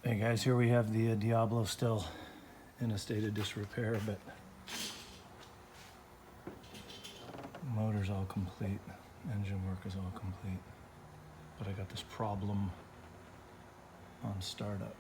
Hey guys, here we have the Diablo still in a state of disrepair, but motor's all complete, engine work is all complete. But I got this problem on startup.